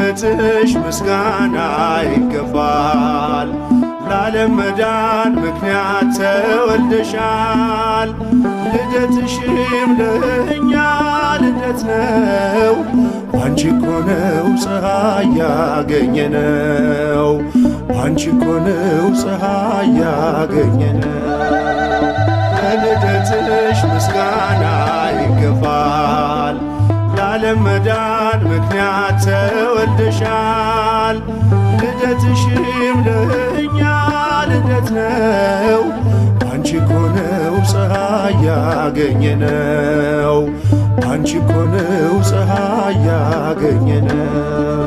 ለልደትሽ ምስጋና ይገባል። ለዓለም መዳን ምክንያት ተወልደሻል። ልደትሽም ለእኛ ልደት ነው። ባንቺ እኮ ነው ፀሐይ ያገኘነው። ባንቺ እኮ ነው ፀሐይ ያገኘነው። ለልደትሽ ምስጋና ይገባል። ለዓለም መዳን ምክንያት ተወልደሻል። ልደትሽም ለእኛ ልደት ነው። ባንቺ እኮ ነው ፀሐይ ያገኘነው። ባንቺ እኮ ነው ፀሐይ ያገኘነው።